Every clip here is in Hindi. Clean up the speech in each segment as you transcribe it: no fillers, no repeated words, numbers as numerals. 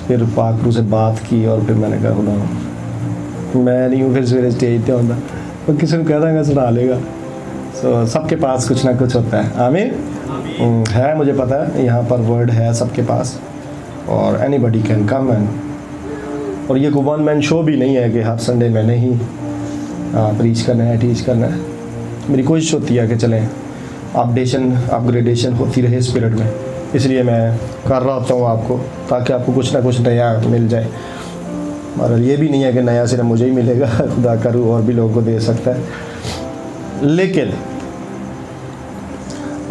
फिर पाक रू से बात की और फिर मैंने कहा खुदा मैं नहीं हूँ फिर सवेरे स्टेज पे होता, मैं किसी को कह देंगे सुना लेगा। सो सबके पास कुछ ना कुछ होता है। आमीन। है, मुझे पता है यहाँ पर वर्ड है सबके पास और एनीबडी कैन कम एंड, और ये कोई वन मैन शो भी नहीं है कि हर संडे मैंने ही प्रीच करना है, टीच करना है। मेरी कोशिश होती है कि चलें अपग्रेडेशन होती रहे स्पिरिट में, इसलिए मैं कर रहा होता हूँ आपको, ताकि आपको कुछ ना कुछ नया मिल जाए। और ये भी नहीं है कि नया सिर्फ मुझे ही मिलेगा, खुदा करूँ और भी लोगों को दे सकता है। लेकिन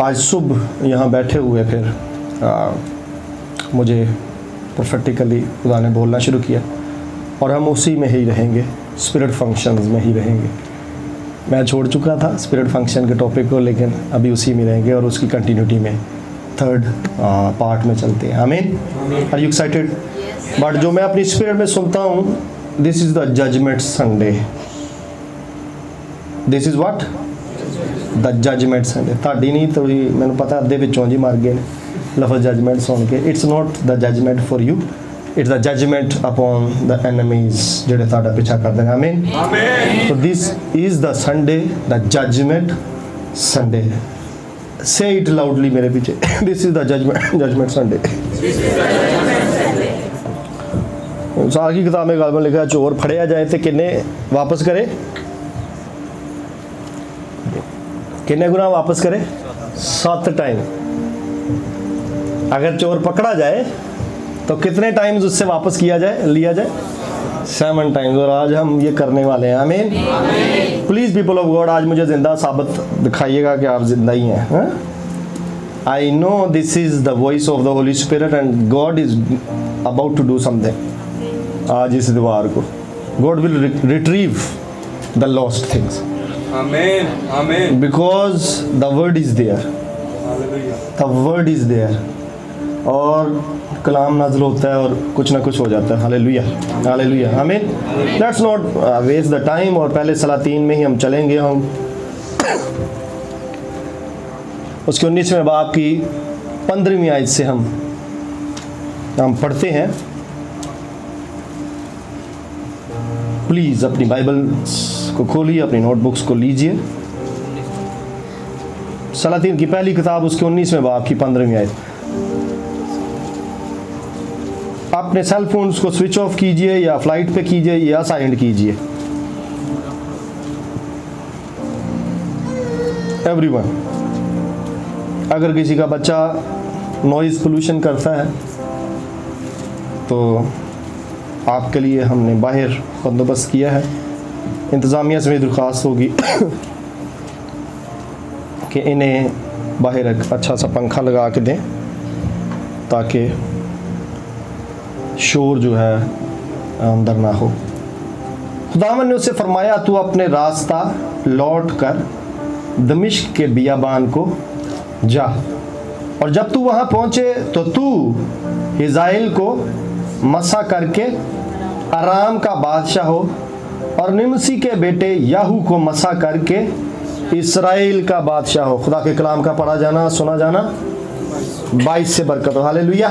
आज सुबह यहाँ बैठे हुए फिर मुझे प्रोफेटिकली खुदा ने बोलना शुरू किया और हम उसी में ही रहेंगे, स्पिरिट फंक्शंस में ही रहेंगे। मैं छोड़ चुका था स्पिरिट फंक्शन के टॉपिक को, लेकिन अभी उसी में रहेंगे और उसकी कंटिन्यूटी में थर्ड पार्ट में चलते हैं। आमीन। Are you excited? बट जो मैं अपनी स्पिरिट में सुनता हूँ, this is the judgement Sunday. This is what? The judgement Sunday. ताड़ी नहीं तो मैंने पता अद्धे विचों जी मर गए लफज जजमेंट सुन के। It's not the judgment for you, it's the judgment upon the enemies जेडे ताड़ा पीछा कर देंगे। आमीन। So this is the Sunday, the judgment Sunday. Say it loudly मेरे पीछे। This is the judgment Sunday. साल की किताब में गाल में लिखा है चोर फड़िया जाए तो किन्ने वापस करे, किन्ने गुना वापस करे? 7 टाइम। अगर चोर पकड़ा जाए तो कितने टाइम्स उससे वापस किया जाए, लिया जाए? 7 टाइम्स। और आज हम ये करने वाले हैं। आमीन। प्लीज़ पीपल ऑफ गॉड, आज मुझे जिंदा साबित दिखाइएगा कि आप जिंदा ही हैं। I know this is the voice of the holy spirit and God is about to do something. आज इस दीवार को God will retrieve the lost things. आमीन। आमीन। Because the word is there, the word is there, और कलाम नाज़िल होता है और कुछ ना कुछ हो जाता है। हालेलुया, हालेलुया, आमीन। Let's not waste the time, और पहले सलातीन में ही हम चलेंगे। हम उसके 19वें बाब की 15वीं आयत से हम पढ़ते हैं। प्लीज़ अपनी बाइबल को खोलिए, अपनी नोटबुक्स को लीजिए। सलातीन की पहली किताब उसके 19वें बाब की 15वीं आयत। अपने सेल फोन्स को स्विच ऑफ कीजिए या फ्लाइट पे कीजिए या साइलेंट कीजिए। एवरीवन, अगर किसी का बच्चा नॉइज़ पोल्यूशन करता है तो आपके लिए हमने बाहर बंदोबस्त किया है। इंतज़ामिया से मेरी दरख्वास्त होगी कि इन्हें बाहर एक अच्छा सा पंखा लगा के दें ताकि शोर जो है अंदर ना हो। खुदावंद ने उससे फरमाया, तू अपने रास्ता लौट कर दमिश्क के बियाबान को जा, और जब तू वहाँ पहुँचे तो तू हिजाइल को मसा करके आराम का बादशाह हो, और निमसी के बेटे याहू को मसा करके इसराइल का बादशाह हो। खुदा के कलाम का पढ़ा जाना, सुना जाना 22 से बरकत हो। हालेलुया।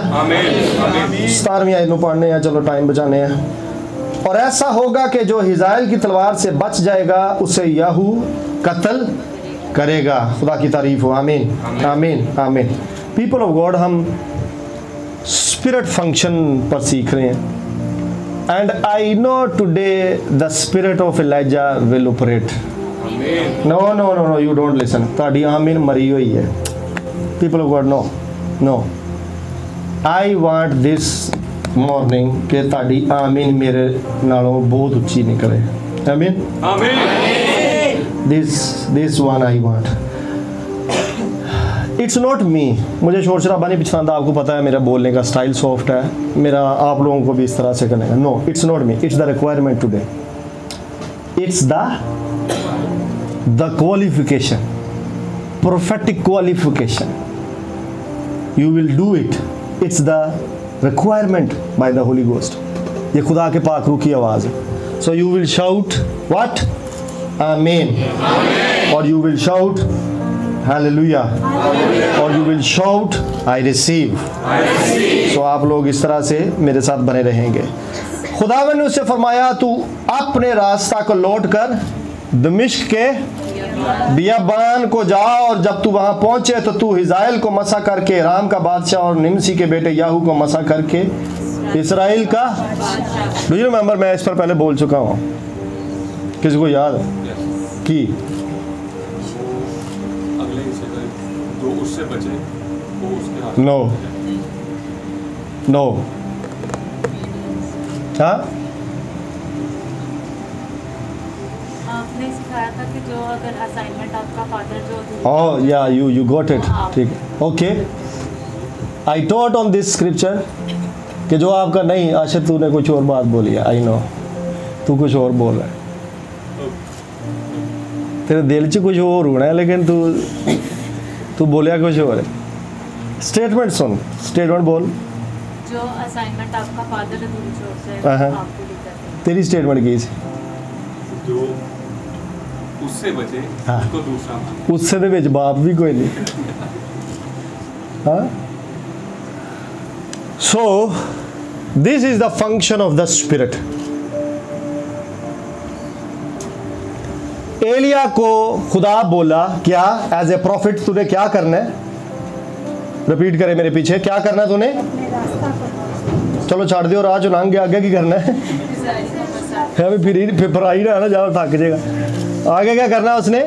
17वीं आयत में पढ़ने हैं, चलो टाइम बचाने हैं। और ऐसा होगा कि जो हिजाइल की तलवार से बच जाएगा उसे याहू कत्ल करेगा। खुदा की तारीफ हो। आमीन, आमीन, आमीन। पीपल ऑफ गॉड, हम स्पिरिट फंक्शन पर सीख रहे हैं। And I know today the spirit of Elijah will operate. No no no no, you don't listen. ताड़ी आमीन मरी हुई है। People of God, no no, I want this morning कि ताड़ी आमीन मेरे नालों बहुत उच्ची निकले। आमीन, आमीन। This one I want. It's not मी, मुझे शोर शराबा नहीं पसंद। आपको पता है मेरा बोलने का स्टाइल सॉफ्ट है, मेरा आप लोगों को भी इस तरह से करने का। No, it's not me, it's the requirement today. It's the qualification, prophetic qualification. You will do it. It's the requirement by the Holy Ghost. ये खुदा के पाक रूह की आवाज़ है. So you will shout what? Amen. Amen. Or you will shout hallelujah, or you will shout I receive. So आप लोग इस तरह से मेरे साथ बने रहेंगे। खुदावंद ने उससे फरमाया तू अपने रास्ता को लौट कर दमिश्क के बियाबान को जा, और जब तू वहां पहुंचे तो तू हिजाइल को मसा करके राम का बादशाह और निमसी के बेटे याहू को मसा करके इसराइल का। डू यू रिमेंबर, मैं इस पर पहले बोल चुका हूं, किसी को याद कि अगले हिस्से का जो उससे बचे वो उसके हाथ नो नो, हाँ आपने सिखाया था कि जो अगर असाइनमेंट आपका फादर जो Oh, yeah, you got it. ठीक है, okay. I taught on this scripture कि जो आपका नहीं, आशिर तूने कुछ और बात बोली है, I know. तू कुछ और बोल रहा है, तेरे दिल च कुछ और होना है, लेकिन तू बोलिया कुछ और है। स्टेटमेंट सुन, स्टेटमेंट बोल। जो असाइनमेंट आपका फादर से हाँ। आपको लिखा था। तेरी स्टेटमेंट की जो उससे बचे हाँ। उसको दूसरा मान। उससे दे विच बाप भी कोई नहीं। हाँ, so this is the function of the spirit. एलिया को खुदा बोला क्या, एज ए प्रॉफिट तूने क्या करना है, रिपीट करे मेरे पीछे, क्या करना है तूने। चलो छाड़ दियो राह, जो नांग आगे की करना है, फिर आई ना जाओ थक जाएगा। आगे क्या करना है उसने,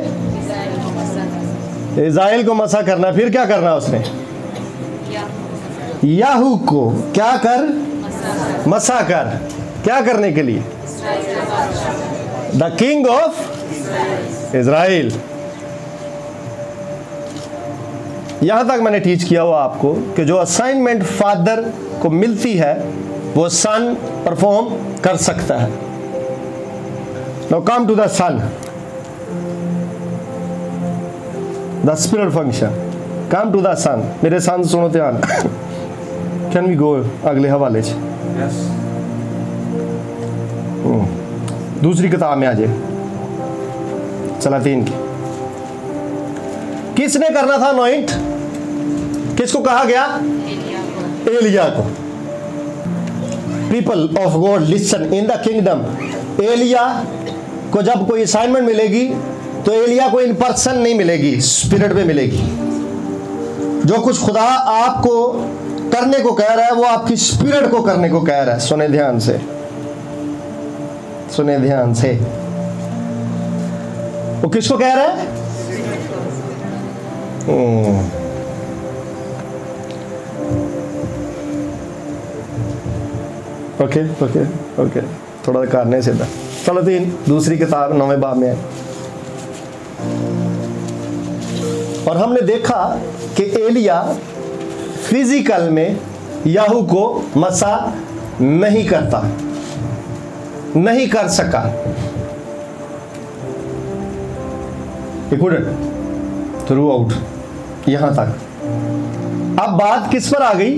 इज़राइल को मसा करना है। फिर क्या करना है उसने, याहू को क्या कर, मसा कर। क्या करने के लिए, द किंग ऑफ इज़राइल। यहां तक मैंने टीच किया हुआ आपको कि जो असाइनमेंट फादर को मिलती है वो सन परफॉर्म कर सकता है। Now come to the son, the spirit function. Come to the son. मेरे सन सुनो ध्यान। कैन वी गो अगले हवाले च, यस दूसरी किताब में आ जाए, सलातीन की। किसने करना था अनॉइंट, किसको कहा गया, एलिया को। People of God listen in the kingdom. एलिया को जब कोई असाइनमेंट मिलेगी तो एलिया को इन पर्सन नहीं मिलेगी, स्पिरिट में मिलेगी। जो कुछ खुदा आपको करने को कह रहा है वो आपकी स्पिरिट को करने को कह रहा है। सुने ध्यान से, सुने ध्यान से। वो किसको कह रहा है, ओके ओके ओके, थोड़ा करने से था। चलो तीन, दूसरी किताब 9वें बाब में है। और हमने देखा कि एलिया फिजिकल में याहू को मसा नहीं करता, नहीं कर सका। थ्रू आउट यहां तक। अब बात किस पर आ गई,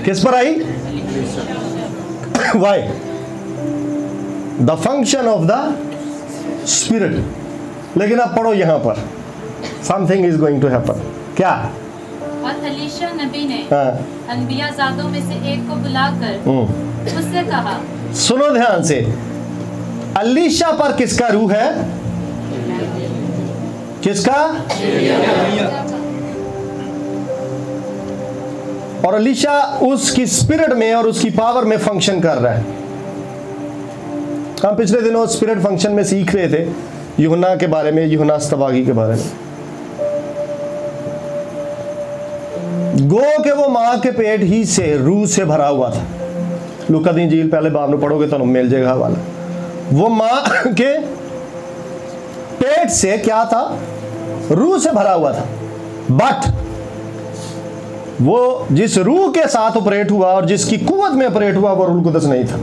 किस पर आई, why, the function of the spirit. लेकिन अब पढ़ो यहां पर, something is going to happen. क्या, और एलीशा नबी ने हाँ, अनबियाजादों में से एक को बुलाकर उससे कहा। सुनो ध्यान से, अलीशा पर किसका रूह है, किसका, और अलीशा उसकी स्पिरिट में और उसकी पावर में फंक्शन कर रहा है। हम पिछले दिनों स्पिरिट फंक्शन में सीख रहे थे यूहन्ना के बारे में, यूहन्ना अस्तबागी के बारे में। गो के वो मां के पेट ही से रूह से भरा हुआ था। लूका दी इंजील पहले बाब में पढ़ोगे तो मिल जाएगा हवाला। वो मां के पेट से क्या था, रूह से भरा हुआ था। बट वो जिस रूह के साथ ऑपरेट हुआ और जिसकी कुव्वत में ऑपरेट हुआ वो रूह कुदस नहीं था।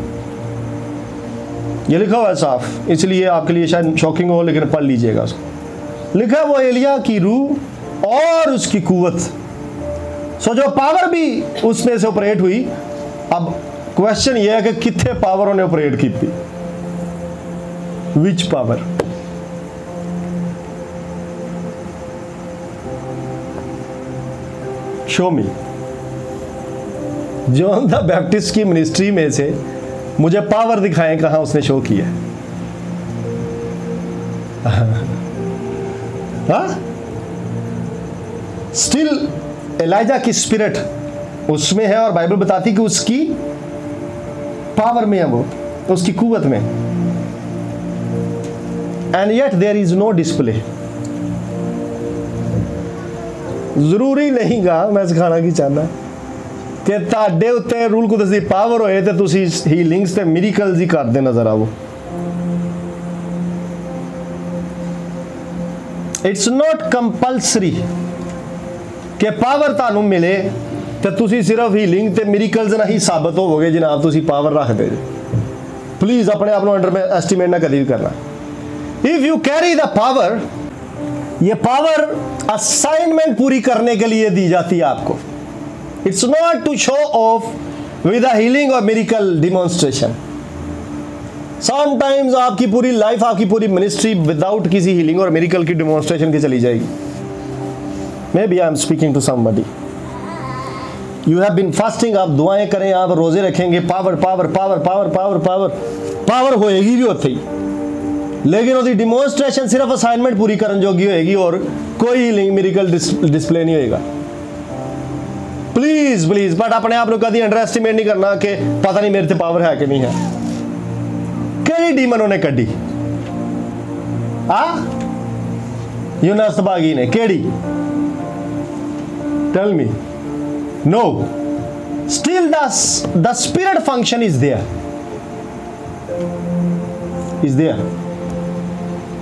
ये लिखा हुआ है साफ, इसलिए आपके लिए शायद शॉकिंग हो, लेकिन पढ़ लीजिएगा उसको। लिखा है वो एलिया की रूह और उसकी कुव्वत। सो जो पावर भी उसमें से ऑपरेट हुई। अब क्वेश्चन ये है कि कितने पावरों ने ऑपरेट की थी, which power. Show me. John the Baptist की मिनिस्ट्री में से मुझे पावर दिखाएं कहां उसने शो किया। हाँ, स्टिल एलाइजा की स्पिरिट उसमें है और बाइबल बताती कि उसकी पावर में है, वो उसकी कुवत में। And yet there is no display. जरूरी नहीं गा मैं सिखाना की चाहना कि ਤੁਹਾਡੇ ਉੱਤੇ ਰੂਲ ਕੁਦਸ ਦੀ ਪਾਵਰ ਹੋਏ ਤੇ ਤੁਸੀਂ ਹੀਲਿੰਗਸ ਤੇ ਮਿਰੇਕਲਸ ਹੀ ਕਰਦੇ ਨਜ਼ਰ ਆਵੋ। ਇਟਸ ਨੋਟ ਕੰਪਲਸਰੀ ਕਿ ਪਾਵਰ ਤੁਹਾਨੂੰ ਮਿਲੇ ਤੇ ਤੁਸੀਂ ਸਿਰਫ ਹੀਲਿੰਗ ਤੇ ਮਿਰੇਕਲਸ ਨਾਲ ਹੀ ਸਾਬਤ ਹੋਵੋਗੇ ਜਨਾਬ ਤੁਸੀਂ ਪਾਵਰ ਰੱਖਦੇ ਜੇ। ਪਲੀਜ਼ ਆਪਣੇ ਆਪ ਨੂੰ ਅੰਡਰ ਐਸਟੀਮੇਟ ਨਾ ਕਦੀ ਵੀ ਕਰਨਾ। If you carry the power, ये पावर असाइनमेंट पूरी करने के लिए दी जाती है आपको। It's not to show off with a healing और मिरेकल डिमॉन्स्ट्रेशन। समटाइम्स आपकी पूरी लाइफ, आपकी पूरी मिनिस्ट्री विदाउट किसी हीलिंग और मिरेकल की डिमॉन्स्ट्रेशन की चली जाएगी। Maybe I am speaking to somebody. You have been fasting, आप दुआएं करें, आप रोजे रखेंगे, power power power power power power power होएगी भी उत्थे ही, लेकिन उसकी डिमॉन्स्ट्रेशन सिर्फ असाइनमेंट पूरी करने जोगी होएगी और कोई हीलिंग मिरेकल डिस्प्ले नहीं होएगा। प्लीज प्लीज, बट अपने आप को कभी अंडर एस्टिमेट नहीं करना कि पता नहीं मेरे से पावर है कि नहीं है। कई डीमन उन्हें कड्डी यूनस बागी ने केड़ी, tell me. No, still the spirit function is there, is there.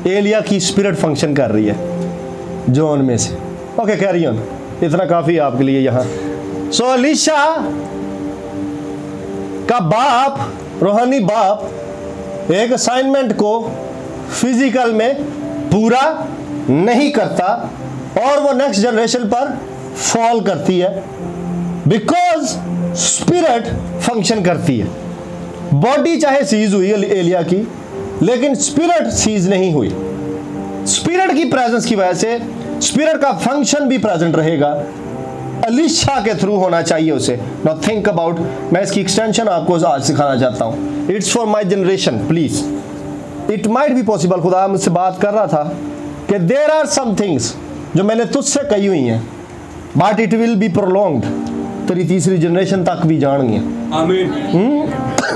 एलिया की स्पिरिट फंक्शन कर रही है जॉन में से। ओके, कैरी ऑन, इतना काफी है आपके लिए यहां। सो एलीशा का बाप, रूहानी बाप, एक असाइनमेंट को फिजिकल में पूरा नहीं करता और वो नेक्स्ट जनरेशन पर फॉल करती है बिकॉज स्पिरिट फंक्शन करती है। बॉडी चाहे सीज हुई एलिया की, लेकिन स्पिरिट सीज नहीं हुई। स्पिरिट की प्रेजेंस की वजह से स्पिरिट का फंक्शन भी प्रेजेंट रहेगा। एलीशा के थ्रू होना चाहिए उसे। नाउ थिंक अबाउट, मैं इसकी एक्सटेंशन आपको आज सिखाना चाहता हूं। It's for my generation, please. It might be possible, खुदा मुझसे बात कर रहा था कि देयर आर सम थिंग्स जो मैंने तुझसे कही हुई हैं, but it will be prolonged, तेरी तीसरी जनरेशन तक भी जाएंगे। आमीन।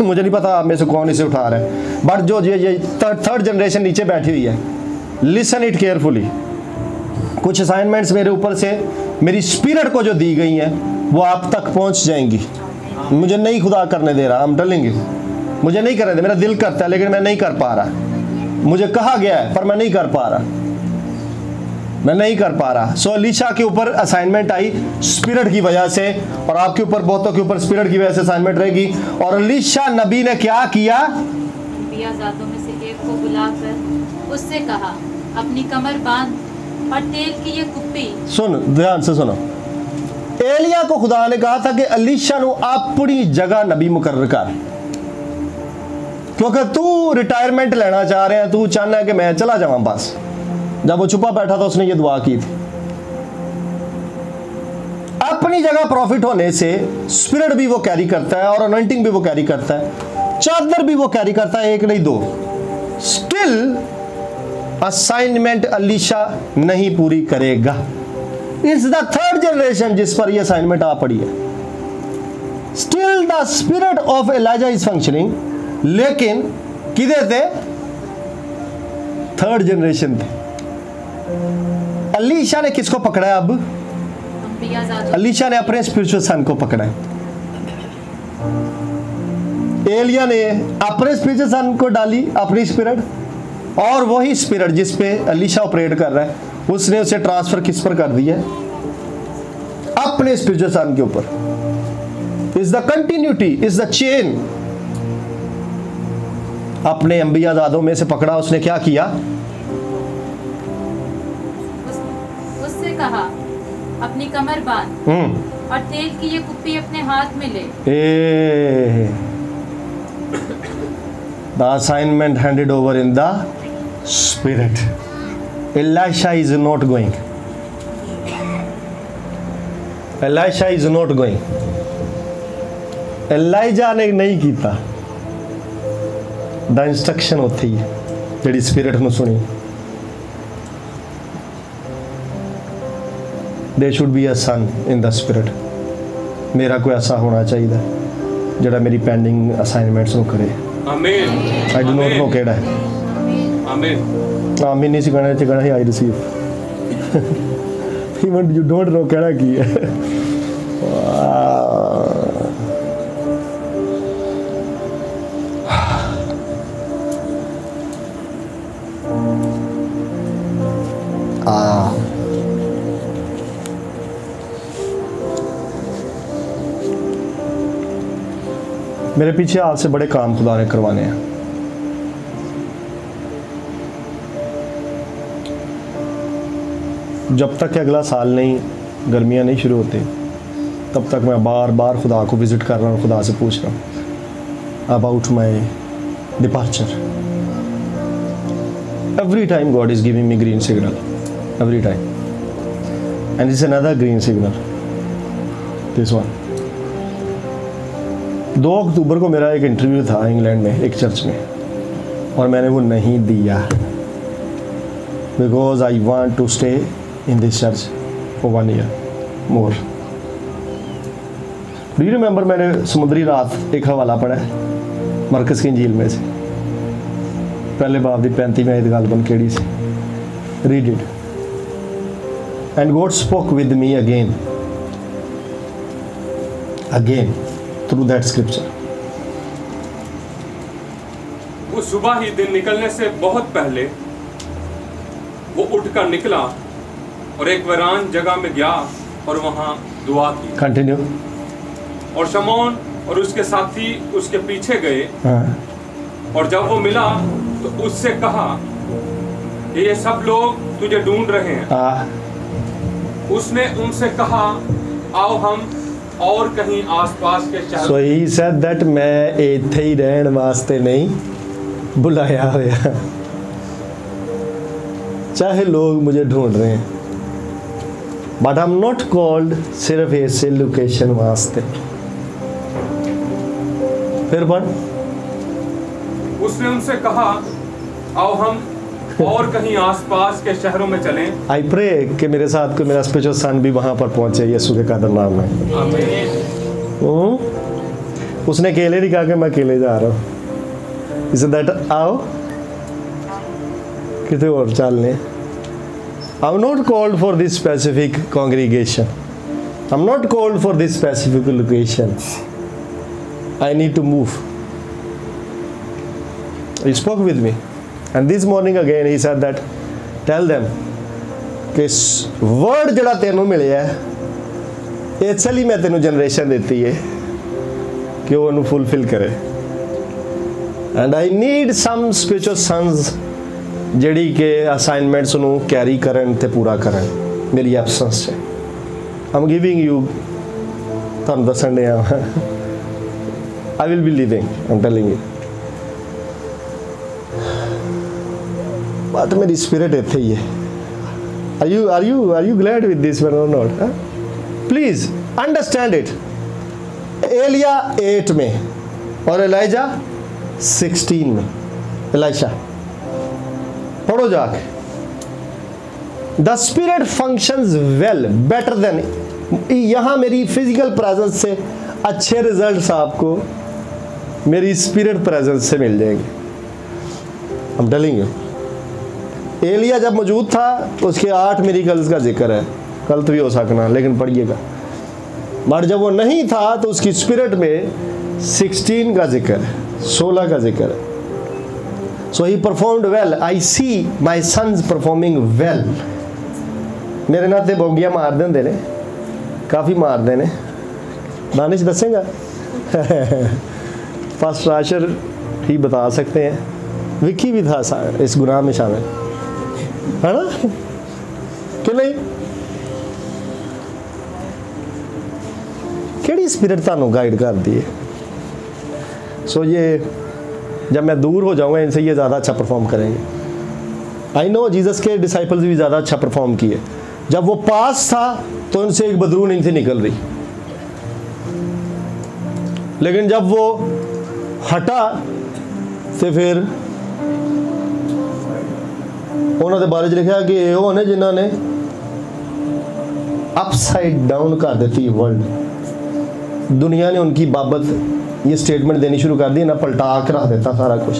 मुझे नहीं पता आप में से कौन इसे उठा रहा है, बट जो ये थर्ड जनरेशन नीचे बैठी हुई है, लिसन इट केयरफुली। कुछ असाइनमेंट्स मेरे ऊपर से मेरी स्पिरिट को जो दी गई हैं वो आप तक पहुंच जाएंगी। मुझे नहीं खुदा करने दे रहा, हम टलेंगे, मुझे नहीं करने दे। मेरा दिल करता है लेकिन मैं नहीं कर पा रहा। मुझे कहा गया है पर मैं नहीं कर पा रहा, मैं नहीं कर पा रहा। सो एलीशा के ऊपर असाइनमेंट आई स्पिरिट की वजह से, और आपके ऊपर, बहुतों के ऊपर स्पिरिट की वजह से असाइनमेंट रहेगी। और एलीशा नबी ने क्या किया? अंबियाजादों में से एक को बुलाकर उससे कहा, अपनी कमर बांध और तेल की ये कुप्पी। सुन, ध्यान से सुनो। एलिया को खुदा ने कहा था कि एलीशा नु अपनी जगह नबी मुकर्रर कर, क्योंकि तू रिटायरमेंट लेना चाह रहे हैं, तू चाहना है कि मैं चला जाऊं बस। जब वो छुपा बैठा था उसने ये दुआ की थी। अपनी जगह प्रॉफिट होने से स्पिरिट भी वो कैरी करता है और अनॉइंटिंग भी वो कैरी करता है, चादर भी वो कैरी करता है, एक नहीं दो। स्टिल असाइनमेंट एलीशा नहीं पूरी करेगा। इट्स द थर्ड जनरेशन जिस पर यह असाइनमेंट आ पड़ी है। Still the spirit of Elijah is functioning, लेकिन किधर थे? थर्ड जनरेशन थे। एलीशा ने किसको पकड़ा है? अब एलीशा ने अपने स्पिरिचुअल सन को पकड़ा है। एलिया ने अपने स्पिरिचुअल सन को डाली अपनी स्पिरिट, और वही स्पिरिट जिस पे एलीशा ऑपरेट कर रहा है उसने उसे ट्रांसफर किस पर कर दिया? अपने स्पिरिचुअल सन के ऊपर। Is the continuity, is the chain. अपने अंबियाजादों में से पकड़ा, उसने क्या किया? उससे कहा, अपनी कमर बांध और तेल की ये कुप्पी अपने हाथ में ले। The assignment handed over in the spirit. Elisha is not going. Elisha is not going, Elijah ने नहीं किया। द इंस्ट्रक्शन उत्थे ही जिहड़ी स्पिरिट नूं सुनी, there should be a son in the spirit. मेरा कोई ऐसा होना चाहिए जिहड़ा मेरी पेंडिंग असाइनमेंट्स नूं करे। आमीन। आई डू नॉट नो केड़ा है। आमीन। आमीन नहीं सी कहना चाहिए, I receive. Even you don't know केड़ा की है। मेरे पीछे आपसे बड़े काम खुदा ने करवाने हैं। जब तक अगला साल नहीं, गर्मियाँ नहीं शुरू होती, तब तक मैं बार बार खुदा को विज़िट कर रहा हूँ, खुदा से पूछ रहा हूँ about my departure. Every time God is giving me green signal, every time, and it's another green signal, this one. 2 अक्टूबर को मेरा एक इंटरव्यू था इंग्लैंड में एक चर्च में, और मैंने वो नहीं दिया because I want to stay in this church for 1 year more. Do you remember, मैंने समुद्री रात एक हवाला पढ़ा है मरकज़ की इंजील में से, पहले बाब की 35 आयत गलबन केड़ी सी, read it. And God spoke with me again through that scripture. वो सुबह ही दिन निकलने से बहुत पहले वो उठकर निकला और एक वीरान जगह में गया और वहां दुआ की। कंटिन्यू। और शमौन और उसके साथी उसके पीछे गए, हाँ। और जब वो मिला तो उससे कहा कि ये सब लोग तुझे ढूंढ रहे हैं। उसने उनसे कहा, आओ हम और कहीं आसपास के शहर। So he said that मैं इत्थे ही रहन वास्ते नहीं बुलाया होया, चाहे लोग मुझे ढूंढ रहे हैं, but I am not called सिर्फ ऐसे लोकेशन वास्ते। फिर पढ़। उसने उनसे कहा, आओ हम और कहीं आसपास के शहरों में चलें। आई प्रे कि मेरे साथ को मेरा स्पिरिचुअल सन भी वहां पर पहुंचे यीशु के कदर नाम में। आमीन। उसने अकेले नहीं कहा कि मैं अकेले जा रहा हूँ, इसे दैट आओ कितने और चलने। I am not called for this specific congregation, I am not called for this specific location, I need to move. He spoke with me, and this morning again he said that tell them कि वर्ड जड़ा तेनों मिले है इसलिए मैं तेनों जनरेशन देती है कि वो उन्हें फुलफिल करे। And I need some spiritual sons जड़ी के असाइनमेंट्स उन्हों कैरी करन ते पूरा करन मेरी एब्सेंस से। आई एम गिविंग यू तुम the son they I will be living, I am telling you. बात मेरी स्पिरिट इत्थे ही है। Are you glad with this one or not? Huh? Please understand it. Elia 8 में और एलाइजा 16 में। एलाइशा पढ़ो जाके। The spirit functions well, better than। यहाँ मेरी फिजिकल प्रेजेंस से अच्छे रिजल्ट्स आपको मेरी स्पिरिट प्रेजेंस से मिल जाएंगे। I'm telling you. एलिया जब मौजूद था उसके 8 मिरेकल्स का जिक्र है, कल तो भी हो सकना लेकिन पढ़िएगा। बट जब वो नहीं था तो उसकी स्पिरिट में 16 का जिक्र है, 16 का जिक्र है। So he performed well. I see my sons performing well. मेरे नाते बोगियाँ मार देंगे ने, काफ़ी मार देने। दानिश दसेगा फर्स्ट राशर ही बता सकते हैं, विक्की भी था इस गुनाह में शामिल, है ना कि नहीं? केड़ी स्पिरिट थानू गाइड करती है? सो ये जब मैं दूर हो जाऊंगा इनसे, ये ज़्यादा अच्छा परफॉर्म करेंगे। आई नो जीसस के डिसाइपल्स भी ज़्यादा अच्छा परफॉर्म किए। जब वो पास था तो उनसे एक बदबू नहीं थी निकल रही। लेकिन जब वो हटा तो फिर उन्होंने बारे च लिखा कि वो ने जिन्हों ने अपसाइड डाउन कर देती वर्ल्ड। दुनिया ने उनकी बाबत ये स्टेटमेंट देनी शुरू कर दी ना, पलटा के रख देता सारा कुछ।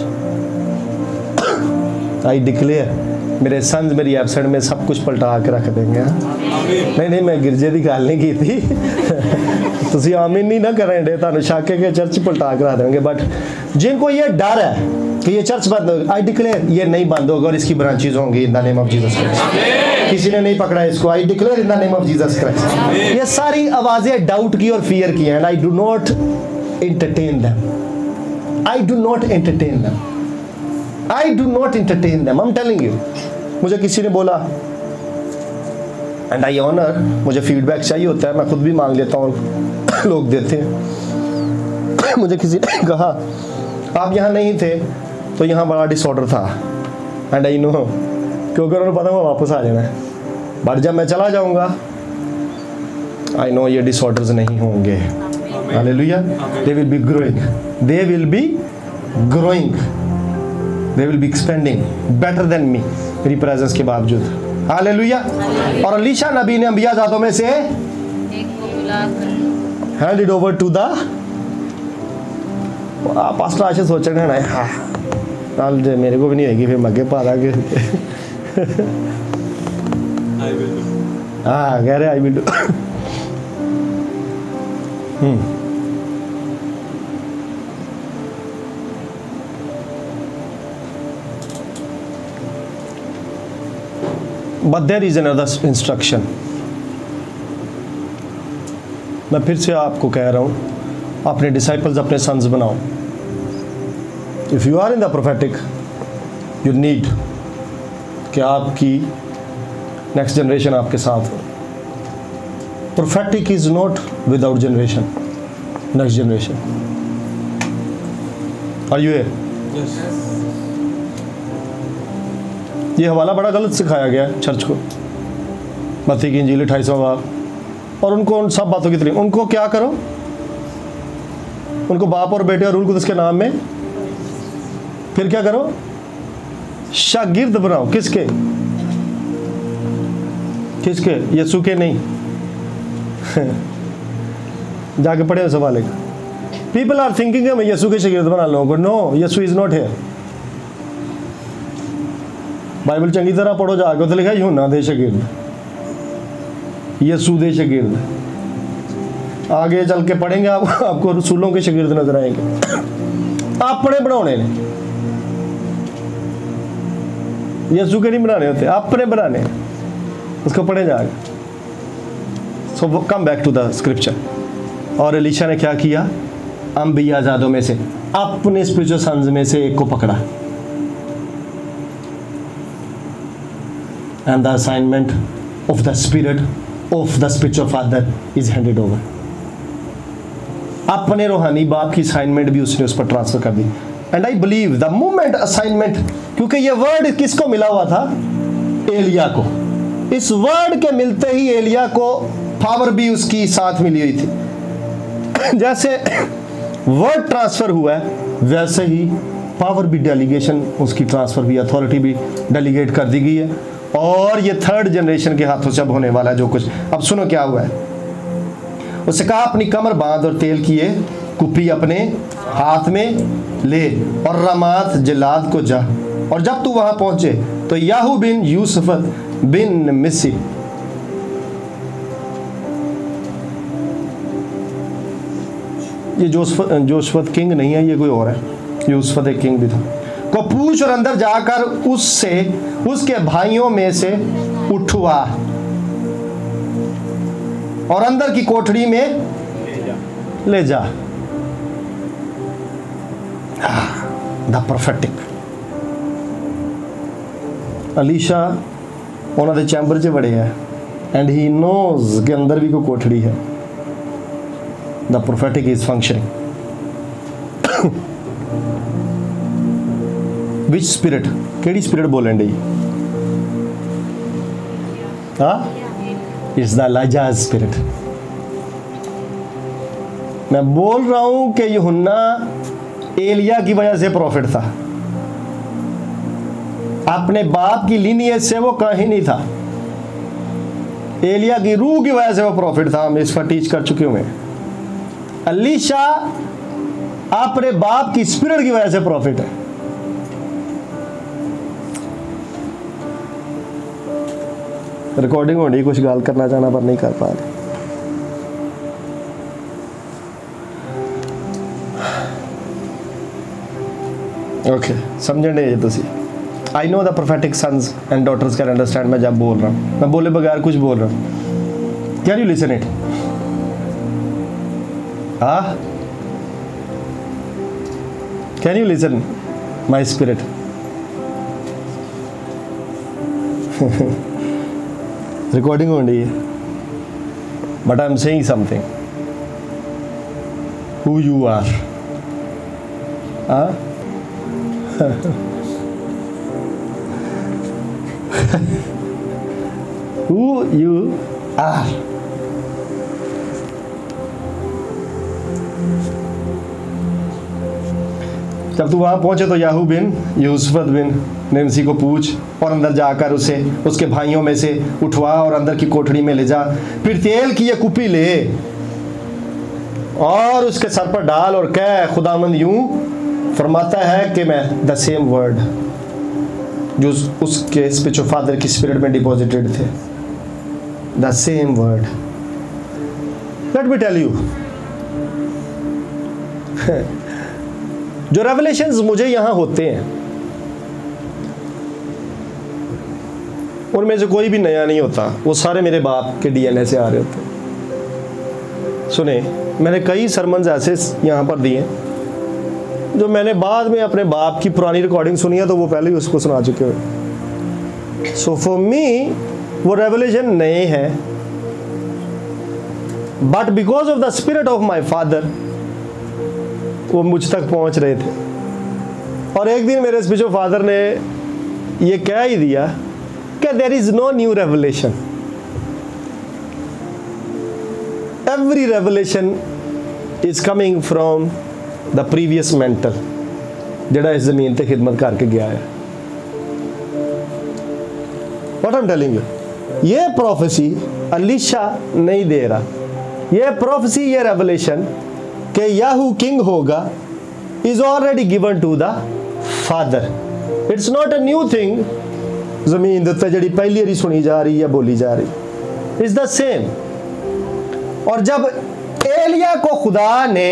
आई डिक्लेयर मेरे सन्स मेरी एब्सेंट में सब कुछ पलटा के रख देंगे। नहीं मैं गिरजे की गल नहीं की थी। तुसी आमीन नहीं ना करें डे, तुहानू शक है कि चर्च पलटा के रख देंगे। बट जिनको ये डर है कि ये चर्च बंद होगा, आई डिक्लेयर ये नहीं बंद होगा और इसकी ब्रांचेज होंगी इन the name of Jesus Christ. किसी ने नहीं पकड़ा इसको, I declare in the name of Jesus Christ. ये सारी आवाजें डाउट की और फियर की हैं, and I do not entertain them. I do not entertain them. I do not entertain them. I'm telling you. मुझे किसी ने बोला, and I honor, मुझे फीडबैक चाहिए होता है, मैं खुद भी मांग लेता हूँ, लोग देते हैं। मुझे किसी ने कहा आप यहाँ नहीं थे तो यहाँ बड़ा डिसऑर्डर था, and I know, क्योंकि उन्होंने पता मैं वापस आ जाना है। बट जब मैं चला जाऊँगा I know ये डिसऑर्डर्स नहीं होंगे। Hallelujah. They will be growing. They will be growing. They will be expanding better than me. मेरी प्रेजेंस के बावजूद। Hallelujah. और अलीशा नबी ने अंबिया जातों में से एक को बुलाकर handed over to the pastor आशे सोचने ना, हाँ नाल मेरे को भी नहीं होगी, फिर मगे पा रहा कि हाँ कह रहे I will do. But there is another instruction. मैं फिर से आपको कह रहा हूँ, अपने डिसाइपल्स अपने सन्स बनाओ। If you are in the prophetic, you need कि आपकी नेक्स्ट जनरेशन आपके साथ हो। Prophetic is not without generation, next generation. Are you here? Yes. ये हवाला बड़ा गलत सिखाया गया है चर्च को, मत्ती की इंजील 28वां बाब। और उनको उन सब बातों की तरह उनको क्या करो, उनको बाप और बेटे और रूल कुदस के नाम में, फिर क्या करो, शागिर्द बनाओ। किसके? किसके? यीशु के नहीं। जाके पढ़े उस हवाले का। पीपल आर थिंकिंग मैं यीशु के शागिर्द बना लूँगा। नो, यीशु इज नॉट हियर। बाइबल चंगी तरह पढ़ो जाके, तो लिखा यूहन्ना दे शागिर्द, यीशु दे शागिर्द। आगे चल के पढ़ेंगे आपको रसूलों के शागिर्द नजर आएंगे। अपने बनाने ने, यीशु के नहीं बनाने होते, अपने बनाने। उसको पढ़े जाके। So come back to the scripture. और एलीशा ने क्या किया? अंबिया जादों में से अपने स्पिरिचुअल सन्स में से एक को पकड़ा, and the assignment of the spirit of the spiritual father is handed over. अपने रूहानी बाप की असाइनमेंट भी उसने उस पर ट्रांसफर कर दी। And I believe the moment assignment, क्योंकि ये वर्ड किसको मिला हुआ था? एलिया को। इस वर्ड के मिलते ही एलिया को पावर भी उसकी साथ मिली हुई थी। जैसे वर्ड ट्रांसफर हुआ है, वैसे ही पावर भी, डेलीगेशन उसकी ट्रांसफर भी, अथॉरिटी भी डेलीगेट कर दी गई है। और ये थर्ड जनरेशन के हाथों से अब होने वाला है जो कुछ। अब सुनो क्या हुआ है। उससे कहा अपनी कमर बांध और तेल की ये कुप्पी अपने हाथ में ले और रमात जलाद को जा। और जब तू वहां पहुंचे तो याहू बिन यूसुफत बिन मिस्सी, ये जोशफत किंग नहीं है, ये कोई और है। यूसुफत एक किंग भी था। को पूछ और अंदर जाकर उससे उसके भाइयों में से उठवा और अंदर की कोठरी में ले जा। The prophetic. अलीशा उन्होंने चैम्बर च बड़े है एंड ही नोज के अंदर भी कोई कोठड़ी है। The prophetic is functioning. Which spirit? केड़ी स्पिरिट बोलन डी? हाँ, इट्स द एलिजा स्पिरिट। मैं बोल रहा हूं कि यूहन्ना एलिया की वजह से प्रॉफिट था, अपने बाप की लीनियज से वो कहीं नहीं था। एलिया की रूह की वजह से वो प्रॉफिट था। हम इस पर टीच कर चुके हुए। एलीशा अपने बाप की स्पिरिट की वजह से प्रॉफिट है। रिकॉर्डिंग हो रही, कुछ गाल करना चाहना पर नहीं कर पा रहे। ओके, समझ नहीं तुसी। I know the prophetic sons and daughters can understand. मैं जब बोल रहा हूँ, मैं बोले बगैर कुछ बोल रहा हूँ। Can you listen it? हाँ, can you listen my spirit? Recording हो रही है, but I am saying something. Who you are? Who you are. जब तू वहां पहुंचे तो याहू बिन यूसुफ बिन नेमसी को पूछ और अंदर जाकर उसे उसके भाइयों में से उठवा और अंदर की कोठरी में ले जा। फिर तेल की ये कुप्पी ले और उसके सर पर डाल और कह, खुदावंद यूं फरमाता है कि मैं द सेम वर्ड जो उसके स्पिरिचुअल फादर की स्पिरिट में डिपॉजिटेड थे, the same word. Let me tell you, जो रेवलेशंस मुझे यहां होते हैं उनमें से कोई भी नया नहीं होता, वो सारे मेरे बाप के डीएनए से आ रहे होते हैं। सुने, मैंने कई सरमन्स ऐसे यहां पर दिए जो मैंने बाद में अपने बाप की पुरानी रिकॉर्डिंग सुनी है, तो वो पहले ही उसको सुना चुके हुए। सो फॉर मी वो रेवलेशन नए हैं, but because of the spirit of my father वो मुझ तक पहुंच रहे थे। और एक दिन मेरे स्पिरिचुअल फादर ने ये कह ही दिया कि there is no new revelation, every revelation is coming from the previous mantle जेड़ा इस जमीन ते खिदमत करके गया है। What I am telling you, ये प्रोफेसी एलीशा नहीं दे रहा, ये प्रोफेसी, ये रेवलेशन कि याहू किंग होगा is already given to the father. It's not a new thing जमीन दे जी पहली बारी सुनी जा रही या बोली जा रही, इज द सेम। और जब एलिया को खुदा ने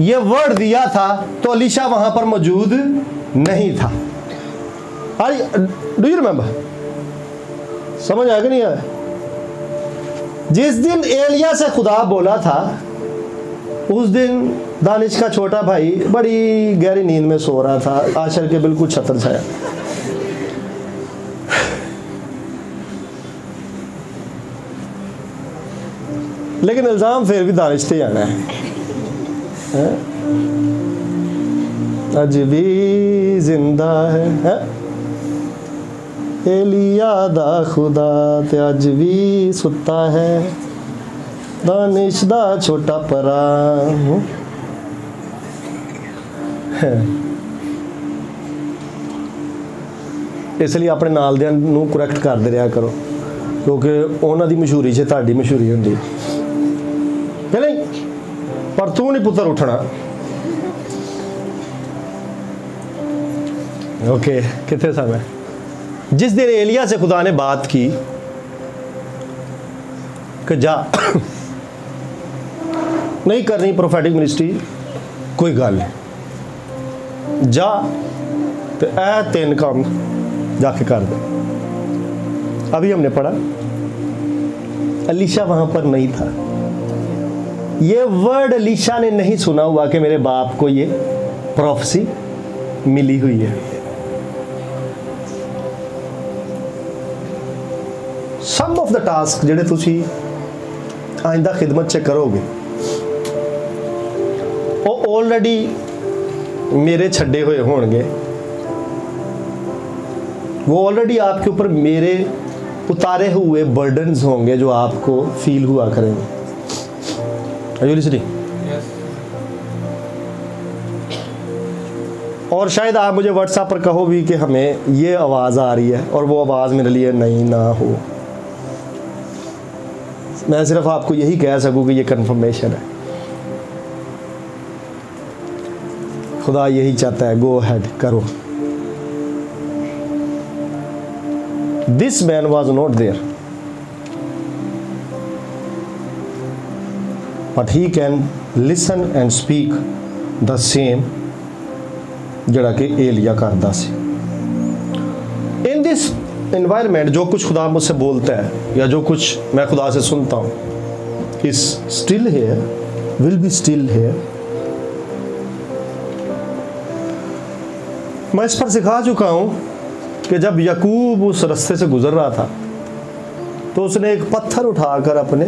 ये वर्ड दिया था तो एलीशा वहां पर मौजूद नहीं था। Do you remember? समझ आया कि नहीं आया? जिस दिन एलिया से खुदा बोला था उस दिन दानिश का छोटा भाई बड़ी गहरी नींद में सो रहा था, आशर के बिल्कुल छतर छाया। लेकिन इल्जाम फिर भी दानिश से आना है। अज भी जिंदा है एलिया दा खुदा ते अज भी सुता है दानिश दा छोटा परा। इसलिए अपने नाल दियां नूं करैक्ट करदे रहा करो, क्योंकि उन्हां दी मशहूरी च तुहाडी मशहूरी हुंदी है नहीं। पर तू नहीं पुत्र उठना। ओके, कितने समय जिस दिन एलिया से खुदा ने बात की कि जा नहीं करनी प्रोफेटिक मिनिस्ट्री, कोई गल नहीं, जा तो ऐ 3 काम जाके कर दे। अभी हमने पढ़ा एलीशा वहां पर नहीं था। ये वर्ड एलीशा ने नहीं सुना हुआ कि मेरे बाप को ये प्रोफेसी मिली हुई है। सम ऑफ द टास्क जेडे तुसी आइंदा खिदमत च करोगे वो ऑलरेडी मेरे छड्डे हुए होंगे, वो ऑलरेडी आपके ऊपर मेरे उतारे हुए बर्डन्स होंगे जो आपको फील हुआ करेंगे। Are you listening? और शायद आप मुझे व्हाट्सएप पर कहो भी कि हमें ये आवाज़ आ रही है और वो आवाज़ मेरे लिए नहीं ना हो। मैं सिर्फ आपको यही कह सकूँ कि ये कंफर्मेशन है। खुदा यही चाहता है, गो अहेड करो। This man was not there, but he can listen and speak the same जड़ा कि एलिया करता सी। इन दिस एनवायरनमेंट जो कुछ खुदा मुझसे बोलता है या जो कुछ मैं खुदा से सुनता हूँ, is still here, will be still here. मैं इस पर सिखा चुका हूँ कि जब याकूब उस रास्ते से गुजर रहा था तो उसने एक पत्थर उठाकर अपने